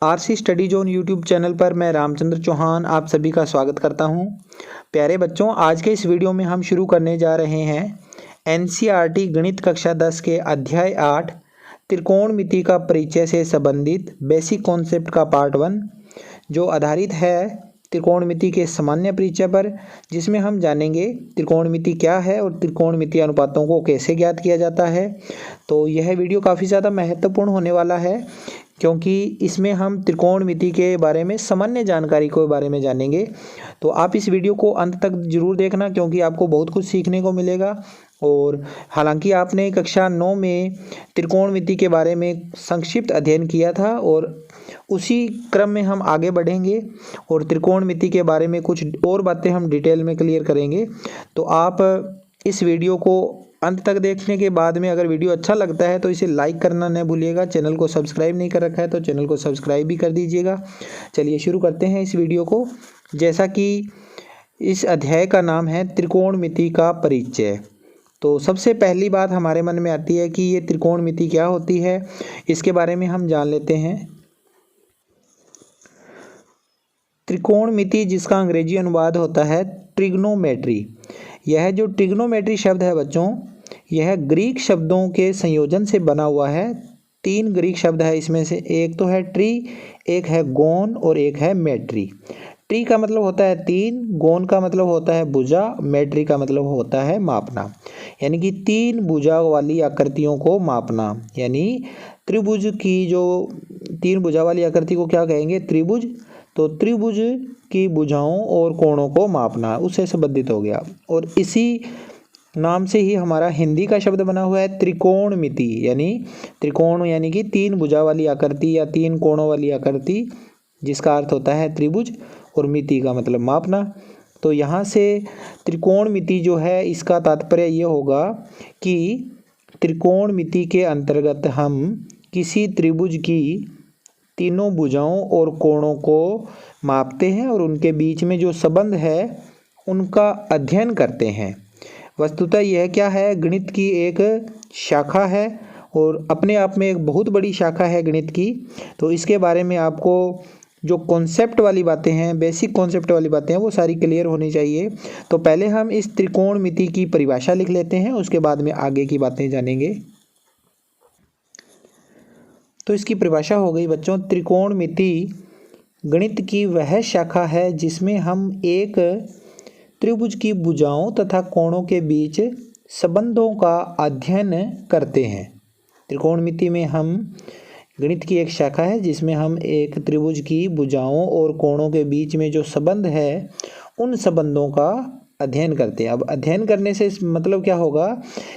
RC study zone YouTube channel पर मैं रामचंद्र चौहान आप सभी का स्वागत करता हूं। प्यारे बच्चों, आज के इस वीडियो में हम शुरू करने जा रहे हैं एनसीईआरटी गणित कक्षा 10 के अध्याय 8 त्रिकोणमिति का परिचय से संबंधित बेसिक कॉन्सेप्ट का पार्ट 1, जो आधारित है त्रिकोणमिति के सामान्य परिचय पर, जिसमें हम जानेंगे त्रिकोणमिति क्या है और त्रिकोणमिति अनुपातों को कैसे ज्ञात किया जाता है। तो यह वीडियो काफ़ी ज़्यादा महत्वपूर्ण होने वाला है, क्योंकि इसमें हम त्रिकोणमिति के बारे में सामान्य जानकारी के बारे में जानेंगे। तो आप इस वीडियो को अंत तक जरूर देखना, क्योंकि आपको बहुत कुछ सीखने को मिलेगा। और हालांकि आपने कक्षा 9 में त्रिकोणमिति के बारे में संक्षिप्त अध्ययन किया था, और उसी क्रम में हम आगे बढ़ेंगे और त्रिकोणमिति के बारे में कुछ और बातें हम डिटेल में क्लियर करेंगे। तो आप इस वीडियो को अंत तक देखने के बाद में अगर वीडियो अच्छा लगता है तो इसे लाइक करना न भूलिएगा। चैनल को सब्सक्राइब नहीं कर रखा है तो चैनल को सब्सक्राइब भी कर दीजिएगा। चलिए शुरू करते हैं इस वीडियो को। जैसा कि इस अध्याय का नाम है त्रिकोणमिति का परिचय, तो सबसे पहली बात हमारे मन में आती है कि ये त्रिकोणमिति क्या होती है, इसके बारे में हम जान लेते हैं। त्रिकोणमिति, जिसका अंग्रेजी अनुवाद होता है ट्रिग्नोमेट्री। यह जो ट्रिग्नोमेट्री शब्द है बच्चों, यह ग्रीक शब्दों के संयोजन से बना हुआ है। 3 ग्रीक शब्द है इसमें से, एक तो है ट्री, एक है गोन और एक है मेट्री। ट्री का मतलब होता है 3, गोन का मतलब होता है भुजा, मेट्री का मतलब होता है मापना, यानी कि 3 भुजा वाली आकृतियों को मापना। यानी त्रिभुज की जो 3 भुजा वाली आकृति को क्या कहेंगे? त्रिभुज। तो त्रिभुज की भुजाओं और कोणों को मापना उससे संबंधित हो गया। और इसी नाम से ही हमारा हिंदी का शब्द बना हुआ है त्रिकोणमिति, यानी त्रिकोण यानी कि 3 भुजा वाली आकृति या 3 कोणों वाली आकृति, जिसका अर्थ होता है त्रिभुज, और मिति का मतलब मापना। तो यहाँ से त्रिकोणमिति जो है, इसका तात्पर्य ये होगा कि त्रिकोणमिति के अंतर्गत हम किसी त्रिभुज की तीनों भुजाओं और कोणों को मापते हैं और उनके बीच में जो संबंध है उनका अध्ययन करते हैं। वस्तुतः यह क्या है? गणित की एक शाखा है, और अपने आप में एक बहुत बड़ी शाखा है गणित की। तो इसके बारे में आपको जो कॉन्सेप्ट वाली बातें हैं, बेसिक कॉन्सेप्ट वाली बातें हैं, वो सारी क्लियर होनी चाहिए। तो पहले हम इस त्रिकोणमिति की परिभाषा लिख लेते हैं, उसके बाद में आगे की बातें जानेंगे। तो इसकी परिभाषा हो गई बच्चों, त्रिकोणमिति गणित की वह शाखा है जिसमें हम एक त्रिभुज की भुजाओं तथा कोणों के बीच संबंधों का अध्ययन करते हैं। त्रिकोणमिति में हम गणित की एक शाखा है जिसमें हम एक त्रिभुज की भुजाओं और कोणों के बीच में जो संबंध है उन संबंधों का अध्ययन करते हैं। अब अध्ययन करने से मतलब क्या होगा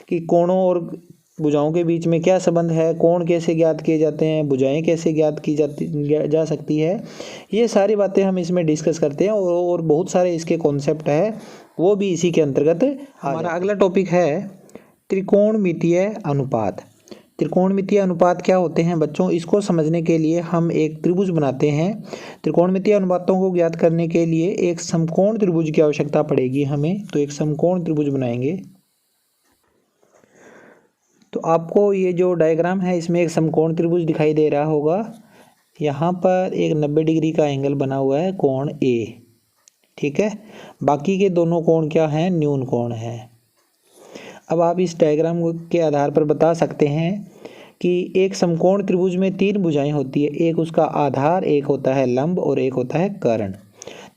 कि कोणों और भुजाओं के बीच में क्या संबंध है, कोण कैसे ज्ञात किए जाते हैं, भुजाएं कैसे ज्ञात की जा सकती है, ये सारी बातें हम इसमें डिस्कस करते हैं। और बहुत सारे इसके कॉन्सेप्ट है, वो भी इसी के अंतर्गत। हमारा अगला टॉपिक है त्रिकोणमितीय अनुपात। त्रिकोणमितीय अनुपात क्या होते हैं बच्चों? इसको समझने के लिए हम एक त्रिभुज बनाते हैं। त्रिकोणमितीय अनुपातों को ज्ञात करने के लिए एक समकोण त्रिभुज की आवश्यकता पड़ेगी हमें। तो एक समकोण त्रिभुज बनाएंगे। तो आपको ये जो डायग्राम है, इसमें एक समकोण त्रिभुज दिखाई दे रहा होगा। यहाँ पर एक 90 डिग्री का एंगल बना हुआ है, कोण ए, ठीक है। बाकी के दोनों कोण क्या हैं? न्यून कोण है। अब आप इस डायग्राम के आधार पर बता सकते हैं कि एक समकोण त्रिभुज में 3 भुजाएं होती है, एक उसका आधार, एक होता है लंब और एक होता है कर्ण।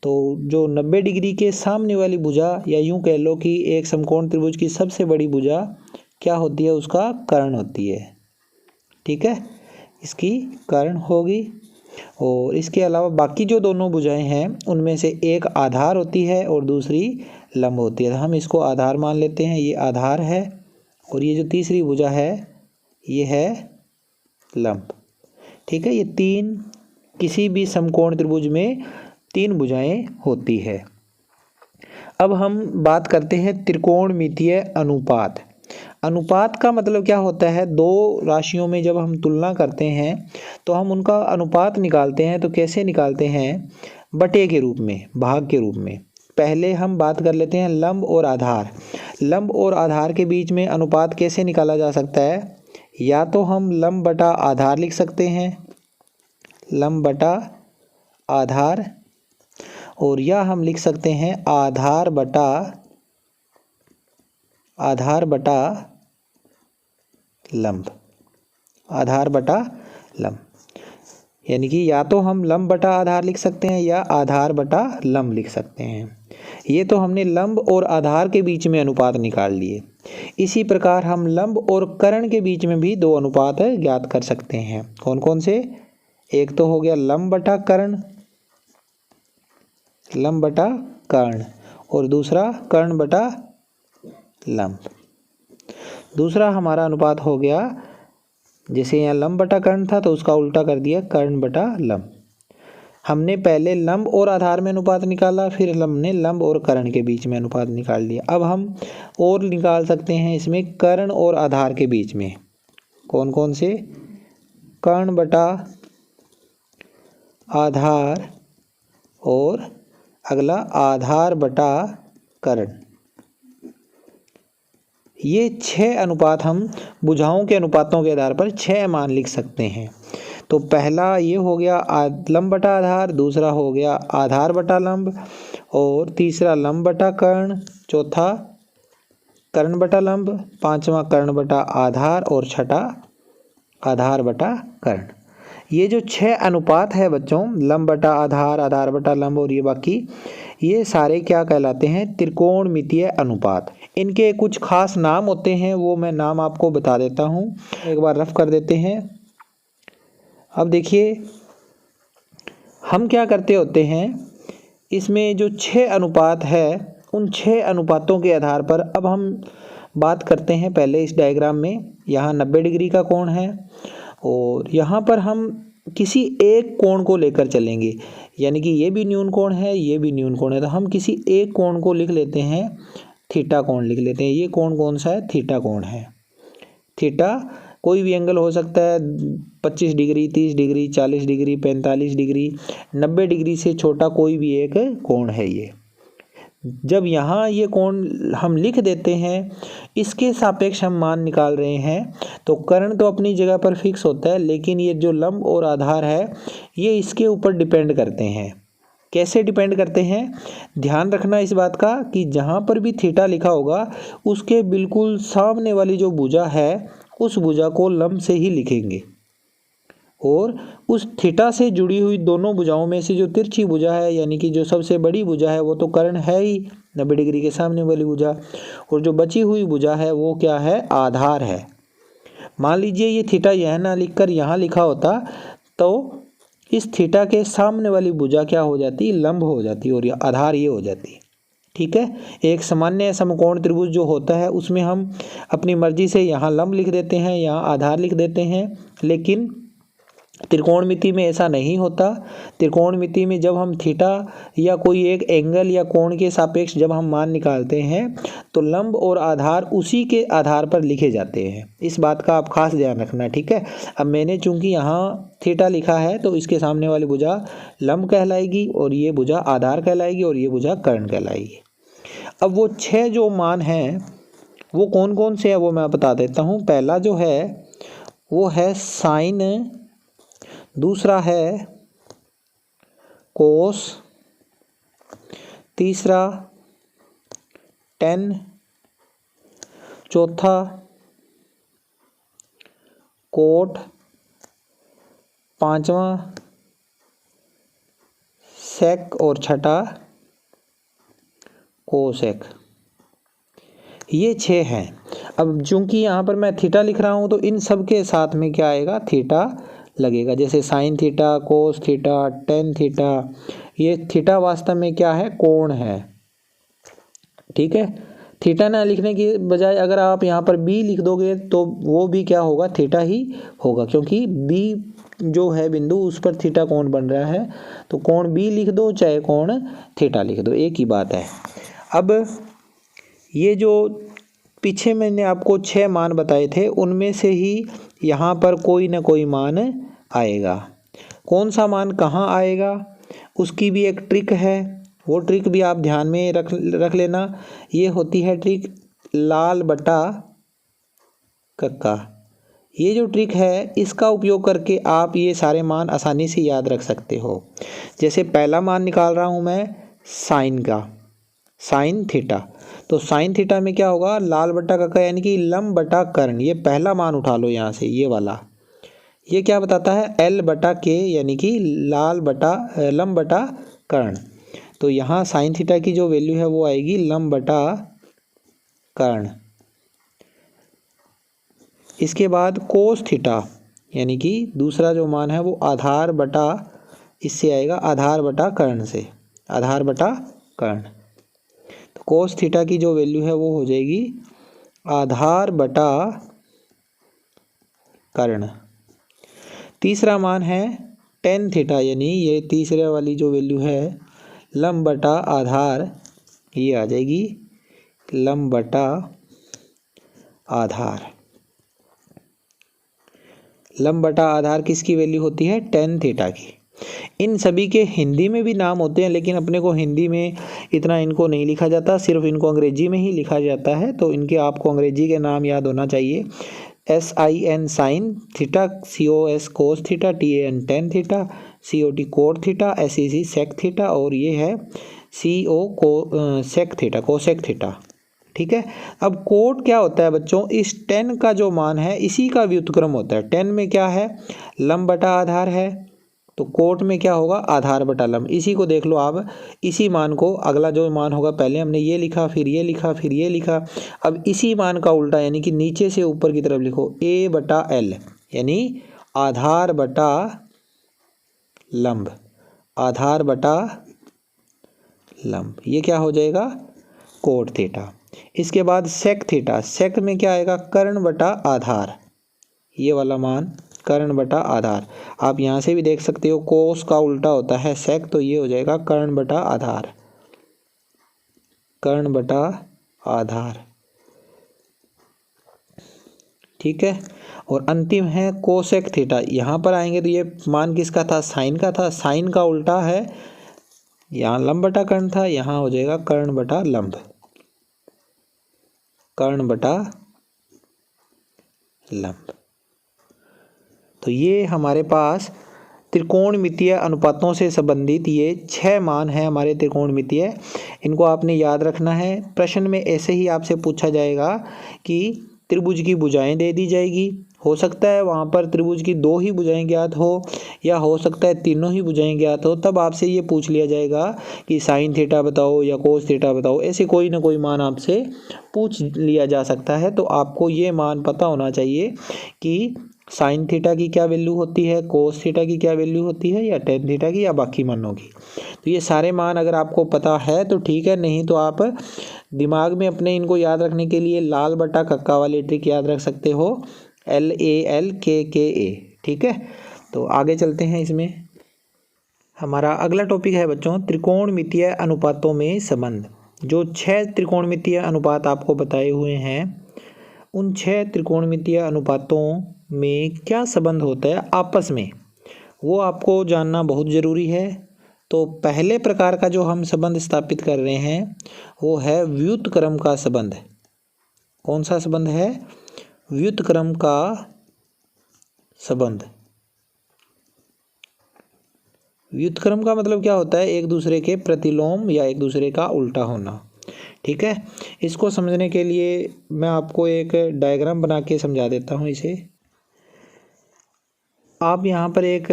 तो जो 90 डिग्री के सामने वाली भुजा, या यूं कह लो कि एक समकोण त्रिभुज की सबसे बड़ी भुजा क्या होती है? उसका कर्ण होती है, ठीक है, इसकी कर्ण होगी। और इसके अलावा बाकी जो दोनों भुजाएं हैं उनमें से एक आधार होती है और दूसरी लंब होती है। हम इसको आधार मान लेते हैं, ये आधार है, और ये जो तीसरी भुजा है ये है लंब, ठीक है। ये 3 किसी भी समकोण त्रिभुज में 3 भुजाएं होती है। अब हम बात करते हैं त्रिकोणमितीय अनुपात। अनुपात का मतलब क्या होता है? 2 राशियों में जब हम तुलना करते हैं तो हम उनका अनुपात निकालते हैं। तो कैसे निकालते हैं? बटे के रूप में, भाग के रूप में। पहले हम बात कर लेते हैं लंब और आधार। लंब और आधार के बीच में अनुपात कैसे निकाला जा सकता है? या तो हम लंब बटा आधार लिख सकते हैं, लंब बटा आधार, और या हम लिख सकते हैं आधार बटा लंब, आधार बटा लंब। यानी कि या तो हम लंब बटा आधार लिख सकते हैं या आधार बटा लंब लिख सकते हैं। ये तो हमने लंब और आधार के बीच में अनुपात निकाल लिए। इसी प्रकार हम लंब और कर्ण के बीच में भी दो अनुपात ज्ञात कर सकते हैं। कौन कौन से? एक तो हो गया लंब बटा कर्ण, लंब बटा कर्ण, और दूसरा कर्ण बटा लंब। दूसरा हमारा अनुपात हो गया, जैसे यहाँ लंब बटा कर्ण था तो उसका उल्टा कर दिया कर्ण बटा लंब। हमने पहले लंब और आधार में अनुपात निकाला, फिर हमने लंब और कर्ण के बीच में अनुपात निकाल लिया। अब हम और निकाल सकते हैं इसमें कर्ण और आधार के बीच में। कौन कौन से? कर्ण बटा आधार और अगला आधार बटा कर्ण। ये 6 अनुपात हम भुजाओं के अनुपातों के आधार पर 6 मान लिख सकते हैं। तो पहला ये हो गया लंब बटा आधार, दूसरा हो गया आधार बटा लंब, और तीसरा लंब बटा कर्ण, चौथा कर्ण बटा लंब, पांचवा कर्ण बटा आधार, और छठा आधार बटा कर्ण। ये जो 6 अनुपात है बच्चों, लंब बटा आधार, आधार बटा लंब और ये बाकी, ये सारे क्या कहलाते हैं? त्रिकोणमितीय अनुपात। इनके कुछ खास नाम होते हैं, वो मैं नाम आपको बता देता हूँ, एक बार रफ कर देते हैं। अब देखिए हम क्या करते होते हैं, इसमें जो 6 अनुपात है उन 6 अनुपातों के आधार पर अब हम बात करते हैं। पहले इस डायग्राम में यहाँ 90 डिग्री का कोण है और यहाँ पर हम किसी एक कोण को लेकर चलेंगे, यानी कि ये भी न्यून कोण है, ये भी न्यून कोण है, तो हम किसी एक कोण को लिख लेते हैं, थीटा कोण लिख लेते हैं। ये कोण कौन सा है? थीटा कोण है। थीटा कोई भी एंगल हो सकता है, 25 degree, 30 degree, 40 degree, 45 degree, 90 degree से छोटा कोई भी एक कोण है ये। जब यहाँ ये कोण हम लिख देते हैं, इसके सापेक्ष हम मान निकाल रहे हैं, तो कर्ण तो अपनी जगह पर फिक्स होता है, लेकिन ये जो लंब और आधार है ये इसके ऊपर डिपेंड करते हैं। कैसे डिपेंड करते हैं? ध्यान रखना इस बात का कि जहाँ पर भी थीटा लिखा होगा उसके बिल्कुल सामने वाली जो भुजा है उस भुजा को लंब से ही लिखेंगे, और उस थीटा से जुड़ी हुई दोनों भुजाओं में से जो तिरछी भुजा है, यानी कि जो सबसे बड़ी भुजा है, वो तो कर्ण है ही, 90 डिग्री के सामने वाली भुजा, और जो बची हुई भुजा है वो क्या है? आधार है। मान लीजिए ये थीटा यह ना लिखकर यहाँ लिखा होता तो इस थीटा के सामने वाली भुजा क्या हो जाती? लंब हो जाती, और ये आधार ये हो जाती। ठीक है। एक सामान्य समकोण त्रिभुज जो होता है उसमें हम अपनी मर्जी से यहाँ लंब लिख देते हैं, यहाँ आधार लिख देते हैं, लेकिन त्रिकोणमिति में ऐसा नहीं होता। त्रिकोणमिति में जब हम थीटा या कोई एक एंगल या कोण के सापेक्ष जब हम मान निकालते हैं तो लंब और आधार उसी के आधार पर लिखे जाते हैं। इस बात का आप खास ध्यान रखना। ठीक है। अब मैंने चूंकि यहाँ थीटा लिखा है तो इसके सामने वाली भुजा लंब कहलाएगी, और ये भुजा आधार कहलाएगी, और ये भुजा कर्ण कहलाएगी। अब वो 6 जो मान हैं वो कौन कौन से हैं वो मैं बता देता हूँ। पहला जो है वो है साइन, दूसरा है कोस, तीसरा टेन, चौथा कोट, पांचवा सेक, और छठा कोसेक। ये 6 हैं। अब चूंकि यहाँ पर मैं थीटा लिख रहा हूँ तो इन सब के साथ में क्या आएगा? थीटा लगेगा। जैसे sine theta, cos theta, tan theta, ये थीटा वास्तव में क्या है? कोण है। ठीक है। थीटा ना लिखने की बजाय अगर आप यहाँ पर बी लिख दोगे तो वो भी क्या होगा? थीटा ही होगा, क्योंकि बी जो है बिंदु उस पर थीटा कोण बन रहा है, तो कोण बी लिख दो चाहे कोण थीटा लिख दो, एक ही बात है। अब ये जो पीछे मैंने आपको 6 मान बताए थे उनमें से ही यहाँ पर कोई ना कोई मान आएगा। कौन सा मान कहाँ आएगा उसकी भी एक ट्रिक है, वो ट्रिक भी आप ध्यान में रख लेना। ये होती है ट्रिक लाल बटा कक्का। ये जो ट्रिक है इसका उपयोग करके आप ये सारे मान आसानी से याद रख सकते हो। जैसे पहला मान निकाल रहा हूँ मैं साइन का, साइन थीटा। तो साइन थीटा में क्या होगा, लाल बटा कक्का यानी कि लंब बटा कर्ण। ये पहला मान उठा लो यहाँ से, ये वाला। ये क्या बताता है, एल बटा के यानी कि लंब बटा कर्ण। तो यहाँ साइन थीटा की जो वैल्यू है वो आएगी लंब बटा कर्ण। इसके बाद कोस थीटा यानी कि दूसरा जो मान है वो आधार बटा, इससे आएगा आधार बटा कर्ण से, आधार बटा कर्ण। तो कोस थीटा की जो वैल्यू है वो हो जाएगी आधार बटा कर्ण। तीसरा मान है टेन थीटा यानी ये तीसरे वाली जो वैल्यू है लंब बटा आधार, ये आ जाएगी लंब बटा आधार। लंब बटा आधार किसकी वैल्यू होती है, टेन थीटा की। इन सभी के हिंदी में भी नाम होते हैं, लेकिन अपने को हिंदी में इतना इनको नहीं लिखा जाता, सिर्फ इनको अंग्रेजी में ही लिखा जाता है। तो इनके आपको अंग्रेजी के नाम याद होना चाहिए। SIN sine theta, COS cos theta, TAN tan theta, COT cot theta, SEC sec theta और ये है CO को सेक थीटा, कोसेक थीटा। ठीक है। अब कोट क्या होता है बच्चों, इस टेन का जो मान है इसी का व्युत्क्रम होता है। टेन में क्या है, लंब बटा आधार है, तो कोट में क्या होगा, आधार बटा लंब। इसी को देख लो आप, इसी मान को अगला जो मान होगा, पहले हमने ये लिखा, फिर ये लिखा, फिर ये लिखा। अब इसी मान का उल्टा यानी कि नीचे से ऊपर की तरफ लिखो, A बटा L यानी आधार बटा लंब, आधार बटा लंब। ये क्या हो जाएगा, कोट थीटा। इसके बाद सेक थीटा, सेक में क्या आएगा, कर्ण बटा आधार। ये वाला मान कर्ण बटा आधार। आप यहाँ से भी देख सकते हो कोस का उल्टा होता है सेक, तो ये हो जाएगा कर्ण बटा आधार, कर्ण बटा आधार। ठीक है। और अंतिम है कोसेक थीटा। यहाँ पर आएंगे तो ये मान किसका था, साइन का था। साइन का उल्टा है, यहाँ लंब बटा कर्ण था, यहाँ हो जाएगा कर्ण बटा लंब, कर्ण बटा लंब। तो ये हमारे पास त्रिकोणमितीय अनुपातों से संबंधित ये 6 मान हैं हमारे त्रिकोणमितीय। इनको आपने याद रखना है। प्रश्न में ऐसे ही आपसे पूछा जाएगा कि त्रिभुज की भुजाएं दे दी जाएगी। हो सकता है वहाँ पर त्रिभुज की 2 ही भुजाएं ज्ञात हो, या हो सकता है तीनों ही भुजाएं ज्ञात हो। तब आपसे ये पूछ लिया जाएगा कि साइन थीटा बताओ या कोस थीटा बताओ। ऐसे कोई ना कोई मान आपसे पूछ लिया जा सकता है। तो आपको ये मान पता होना चाहिए कि साइन थीटा की क्या वैल्यू होती है, कोस थीटा की क्या वैल्यू होती है, या टेन थीटा की, या बाकी मानों की। तो ये सारे मान अगर आपको पता है तो ठीक है, नहीं तो आप दिमाग में अपने इनको याद रखने के लिए लाल बटा कक्का वाली ट्रिक याद रख सकते हो, LALKKA। ठीक है। तो आगे चलते हैं। इसमें हमारा अगला टॉपिक है बच्चों त्रिकोणमितीय अनुपातों में संबंध। जो 6 त्रिकोणमितीय अनुपात आपको बताए हुए हैं, उन 6 त्रिकोणमितीय अनुपातों में क्या संबंध होता है आपस में, वो आपको जानना बहुत ज़रूरी है। तो पहले प्रकार का जो हम संबंध स्थापित कर रहे हैं वो है व्युत्क्रम का संबंध। कौन सा संबंध है, व्युत्क्रम का संबंध। व्युत्क्रम का मतलब क्या होता है, एक दूसरे के प्रतिलोम या एक दूसरे का उल्टा होना। ठीक है। इसको समझने के लिए मैं आपको एक डायग्राम बना के समझा देता हूँ इसे। आप यहाँ पर एक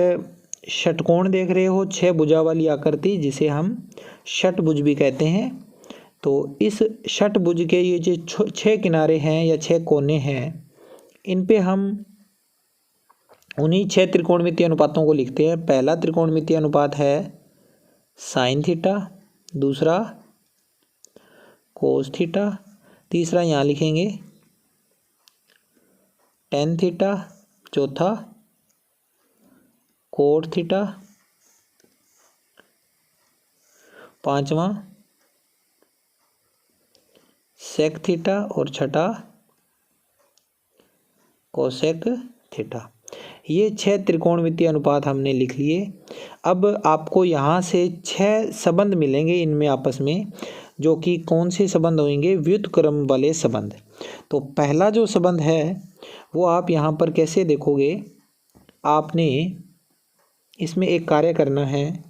षटकोण देख रहे हो, 6 भुजा वाली आकृति, जिसे हम षटभुज भी कहते हैं। तो इस षटभुज के ये जो 6 किनारे हैं या 6 कोने हैं, इन पे हम उन्हीं 6 त्रिकोणमितीय अनुपातों को लिखते हैं। पहला त्रिकोणमितीय अनुपात है साइन थीटा, दूसरा कोस थीटा, तीसरा यहाँ लिखेंगे टेन थीटा, चौथा कोट थीटा, पांचवा सेक थीटा और छठा कोसेक थीटा। ये 6 त्रिकोणमितीय अनुपात हमने लिख लिए। अब आपको यहाँ से 6 संबंध मिलेंगे इनमें आपस में, जो कि कौन से संबंध होंगे, व्युत्क्रम वाले संबंध। तो पहला जो संबंध है वो आप यहाँ पर कैसे देखोगे, आपने इसमें एक कार्य करना है,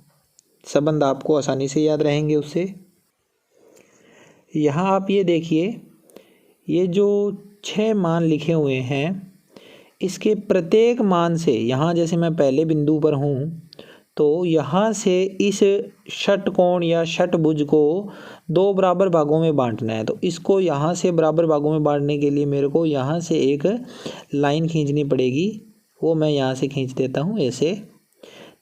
संबंध आपको आसानी से याद रहेंगे उससे। यहाँ आप ये देखिए, ये जो 6 मान लिखे हुए हैं इसके प्रत्येक मान से, यहाँ जैसे मैं पहले बिंदु पर हूँ तो यहाँ से इस षटकोण या षटभुज को 2 बराबर भागों में बांटना है। तो इसको यहाँ से बराबर भागों में बांटने के लिए मेरे को यहाँ से एक लाइन खींचनी पड़ेगी, वो मैं यहाँ से खींच देता हूँ ऐसे।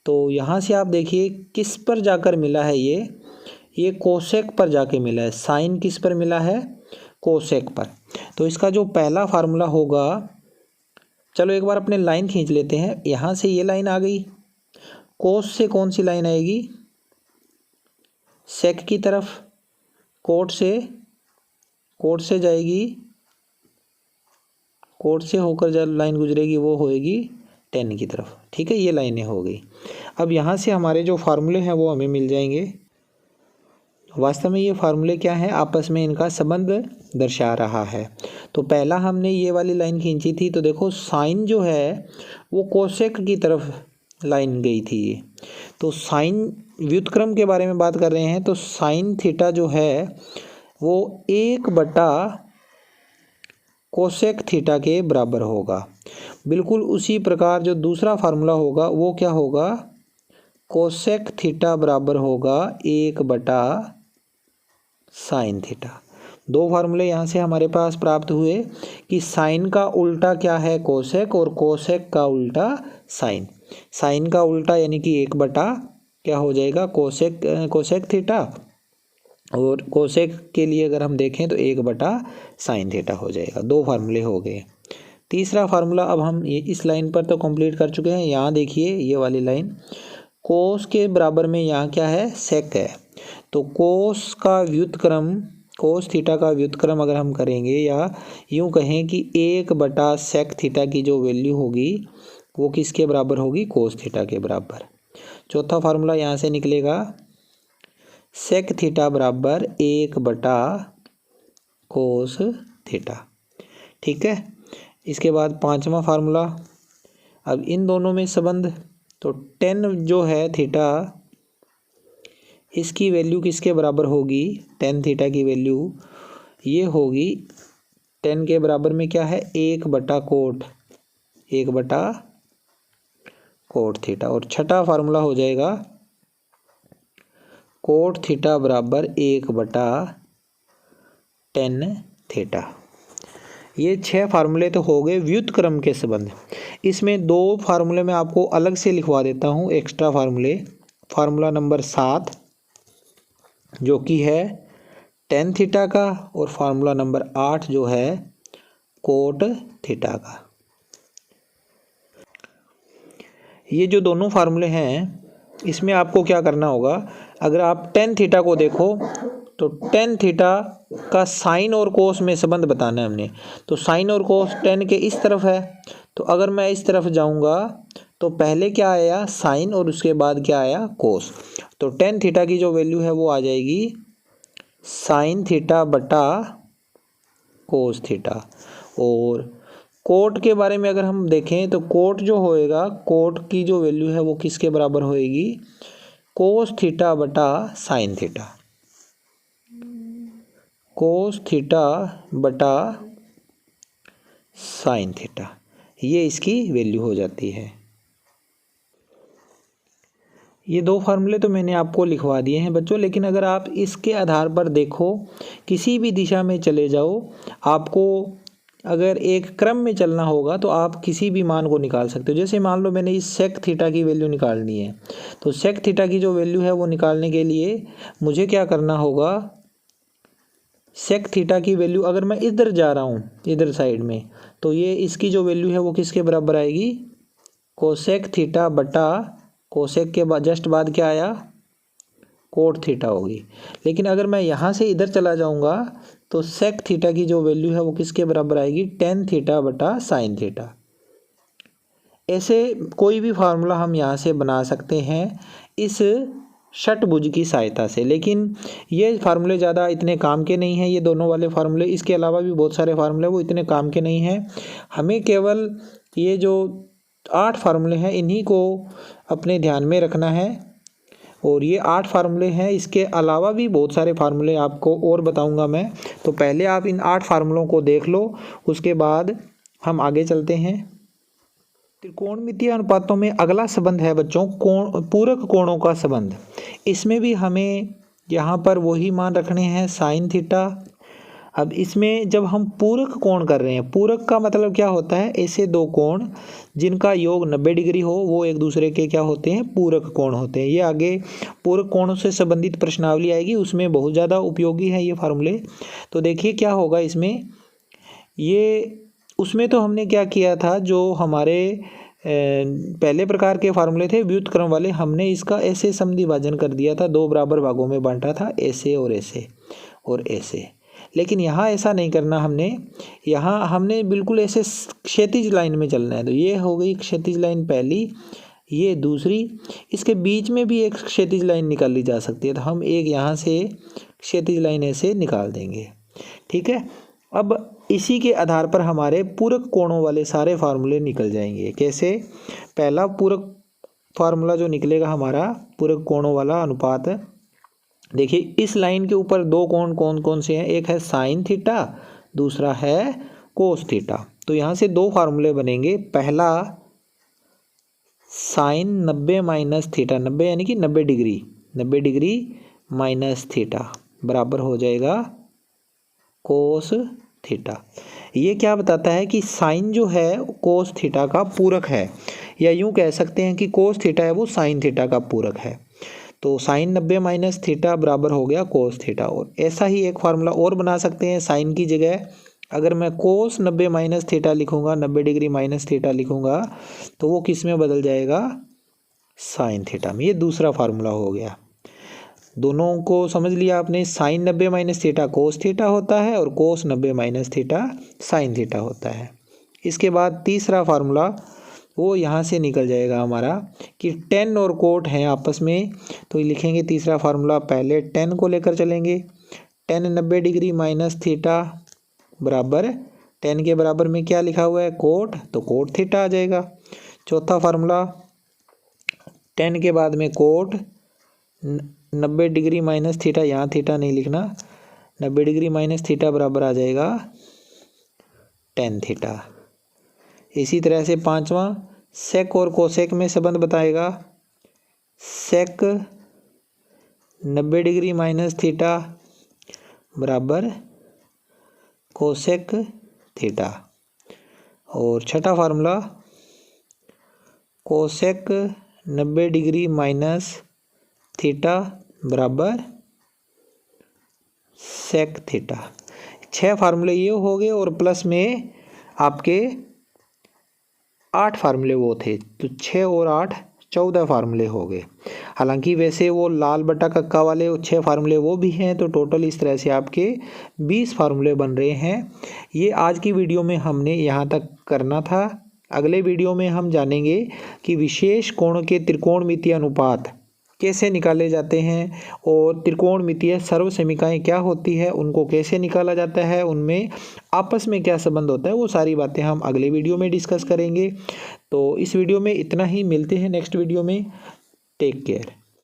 तो यहाँ से आप देखिए किस पर जाकर मिला है, ये कोसेक पर जाके मिला है। साइन किस पर मिला है, कोसेक पर। तो इसका जो पहला फार्मूला होगा, चलो एक बार अपने लाइन खींच लेते हैं। यहाँ से ये लाइन आ गई, कोस से कौन सी लाइन आएगी, सेक की तरफ, कोट से जाएगी, कोट से होकर जो लाइन गुजरेगी वो होएगी टेन की तरफ। ठीक है, ये लाइनें हो गई। अब यहाँ से हमारे जो फार्मूले हैं वो हमें मिल जाएंगे। वास्तव में ये फार्मूले क्या हैं, आपस में इनका संबंध दर्शा रहा है। तो पहला हमने ये वाली लाइन खींची थी, तो देखो साइन जो है वो कोसेक की तरफ लाइन गई थी ये। तो साइन व्युत्क्रम के बारे में बात कर रहे हैं, तो साइन थीटा जो है वो 1/, कोसेक थीटा के बराबर होगा। बिल्कुल उसी प्रकार जो दूसरा फार्मूला होगा वो क्या होगा, कोसेक थीटा बराबर होगा 1/, साइन थीटा। 2 फार्मूले यहाँ से हमारे पास प्राप्त हुए कि साइन का उल्टा क्या है, कोसेक, और कोसेक का उल्टा साइन। साइन का उल्टा यानी कि 1/, क्या हो जाएगा, कोसेक थीटा, और कोसेक के लिए अगर हम देखें तो 1/, साइन थीटा हो जाएगा। 2 फार्मूले हो गए। तीसरा फार्मूला अब हम ये इस लाइन पर तो कंप्लीट कर चुके हैं। यहाँ देखिए ये वाली लाइन, कोस के बराबर में यहाँ क्या है, सेक है। तो कोस का व्युत्क्रम, कोस थीटा का व्युत्क्रम अगर हम करेंगे, या यूँ कहें कि 1/, सेक थीटा की जो वैल्यू होगी वो किसके बराबर होगी, कोस थीटा के बराबर। चौथा फार्मूला यहाँ से निकलेगा, सेक थीटा बराबर 1/, कोस थीटा। ठीक है, इसके बाद 5वां फार्मूला, अब इन दोनों में संबंध, तो 10 जो है थीटा, इसकी वैल्यू किसके बराबर होगी, tan थीटा की वैल्यू ये होगी 10 के बराबर में क्या है, 1/, कोट थीटा। और छठा फार्मूला हो जाएगा कोट थीटा बराबर 1/, tan थीटा। ये 6 फार्मूले तो हो गए व्युत्क्रम के संबंध। इसमें 2 फार्मूले मैं आपको अलग से लिखवा देता हूँ, एक्स्ट्रा फार्मूले। फार्मूला नंबर 7 जो कि है tan थीटा का, और फार्मूला नंबर 8 जो है कोट थीटा का। ये जो दोनों फार्मूले हैं इसमें आपको क्या करना होगा, अगर आप tan थीटा को देखो तो tan थीटा का साइन और कोस में संबंध बताना है हमने। तो साइन और कोस tan के इस तरफ है, तो अगर मैं इस तरफ जाऊंगा तो पहले क्या आया, साइन, और उसके बाद क्या आया, कोस। तो tan थीटा की जो वैल्यू है वो आ जाएगी साइन थीटा बटा कोस थीटा। और कोट के बारे में अगर हम देखें तो कोट जो होएगा, कोट की जो वैल्यू है वो किसके बराबर होएगी, कोस थीटा बटा साइन थीटा। कोस थीटा बटा साइन थीटा, ये इसकी वैल्यू हो जाती है। ये 2 फार्मूले तो मैंने आपको लिखवा दिए हैं बच्चों, लेकिन अगर आप इसके आधार पर देखो, किसी भी दिशा में चले जाओ, आपको अगर एक क्रम में चलना होगा तो आप किसी भी मान को निकाल सकते हो। जैसे मान लो मैंने इस सेक थीटा की वैल्यू निकालनी है, तो सेक थीटा की जो वैल्यू है वो निकालने के लिए मुझे क्या करना होगा, सेक थीटा की वैल्यू अगर मैं इधर जा रहा हूँ, इधर साइड में, तो ये इसकी जो वैल्यू है वो किसके बराबर आएगी, कोसेक थीटा बटा, कोसेक के बाद जस्ट बाद क्या आया, कोट थीटा होगी। लेकिन अगर मैं यहाँ से इधर चला जाऊँगा तो सेक थीटा की जो वैल्यू है वो किसके बराबर आएगी, tan थीटा बटा साइन थीटा। ऐसे कोई भी फार्मूला हम यहाँ से बना सकते हैं इस षटभुज की सहायता से। लेकिन ये फार्मूले ज़्यादा इतने काम के नहीं हैं, ये दोनों वाले फार्मूले। इसके अलावा भी बहुत सारे फार्मूले वो इतने काम के नहीं हैं। हमें केवल ये जो 8 फार्मूले हैं इन्हीं को अपने ध्यान में रखना है। और ये 8 फार्मूले हैं, इसके अलावा भी बहुत सारे फार्मूले आपको और बताऊंगा मैं। तो पहले आप इन 8 फार्मूलों को देख लो, उसके बाद हम आगे चलते हैं। त्रिकोणमितीय अनुपातों में अगला संबंध है बच्चों कोण, पूरक कोणों का संबंध। इसमें भी हमें यहाँ पर वही मान रखने हैं साइन थीटा। अब इसमें जब हम पूरक कोण कर रहे हैं, पूरक का मतलब क्या होता है, ऐसे दो कोण जिनका योग 90 डिग्री हो वो एक दूसरे के क्या होते हैं, पूरक कोण होते हैं। ये आगे पूरक कोणों से संबंधित प्रश्नावली आएगी, उसमें बहुत ज़्यादा उपयोगी है ये फार्मूले। तो देखिए क्या होगा इसमें, ये उसमें तो हमने क्या किया था, जो हमारे पहले प्रकार के फार्मूले थे व्युत्क्रम वाले, हमने इसका ऐसे समद्विभाजन कर दिया था, 2 बराबर भागों में बांटा था, ऐसे और ऐसे और ऐसे। लेकिन यहाँ ऐसा नहीं करना हमने, यहाँ हमने बिल्कुल ऐसे क्षैतिज लाइन में चलना है। तो ये हो गई क्षैतिज लाइन पहली, ये दूसरी, इसके बीच में भी एक क्षैतिज लाइन निकाल ली जा सकती है। तो हम एक यहाँ से क्षैतिज लाइन ऐसे निकाल देंगे, ठीक है। अब इसी के आधार पर हमारे पूरक कोणों वाले सारे फार्मूले निकल जाएंगे। कैसे, पहला पूरक फार्मूला जो निकलेगा हमारा पूरक कोणों वाला अनुपात, देखिए इस लाइन के ऊपर दो कोण कौन कौन से हैं, एक है साइन थीटा, दूसरा है कोस थीटा। तो यहाँ से दो फार्मूले बनेंगे। पहला साइन 90 माइनस थीटा, 90 यानी कि 90 डिग्री, 90 डिग्री माइनस थीटा बराबर हो जाएगा कोस थीटा। ये क्या बताता है कि साइन जो है कोस थीटा का पूरक है, या यूं कह सकते हैं कि कोस थीटा है वो साइन थीटा का पूरक है। तो साइन 90 माइनस थीटा बराबर हो गया कोस थीटा। और ऐसा ही एक फार्मूला और बना सकते हैं, साइन की जगह अगर मैं कोस 90 माइनस थीटा लिखूंगा, 90 डिग्री माइनस थीटा लिखूंगा, तो वो किस में बदल जाएगा, साइन थीटा में। ये दूसरा फार्मूला हो गया। दोनों को समझ लिया आपने, sine 90 minus theta cos theta होता है और cos 90 minus theta sine theta होता है। इसके बाद तीसरा फार्मूला वो यहाँ से निकल जाएगा हमारा कि टेन और कोट हैं आपस में। तो लिखेंगे तीसरा फार्मूला, पहले टेन को लेकर चलेंगे, टेन 90 डिग्री माइनस थीटा बराबर टेन के बराबर में क्या लिखा हुआ है, कोट, तो कोट थीटा आ जाएगा। चौथा फार्मूला, टेन के बाद में कोट 90 डिग्री माइनस थीटा, यहाँ थीटा नहीं लिखना, 90 डिग्री माइनस थीटा बराबर आ जाएगा टेन थीटा। इसी तरह से पांचवा, सेक और कोसेक में संबंध बताएगा। सेक 90 डिग्री माइनस थीटा बराबर कोसेक थीटा। और छठा formula, cosec 90 degree minus theta बराबर सेक थीटा। 6 फार्मूले ये हो गए और प्लस में आपके 8 फार्मूले वो थे। तो 6 और 8 14 फार्मूले हो गए। हालांकि वैसे वो लाल बटा कक्का वाले 6 फार्मूले वो भी हैं, तो टोटल इस तरह से आपके 20 फार्मूले बन रहे हैं। ये आज की वीडियो में हमने यहाँ तक करना था। अगले वीडियो में हम जानेंगे कि विशेष कोण के त्रिकोणमितीय अनुपात कैसे निकाले जाते हैं और त्रिकोणमितीय सर्वसमीकाएँ क्या होती है, उनको कैसे निकाला जाता है, उनमें आपस में क्या संबंध होता है, वो सारी बातें हम अगले वीडियो में डिस्कस करेंगे। तो इस वीडियो में इतना ही, मिलते हैं नेक्स्ट वीडियो में। Take care.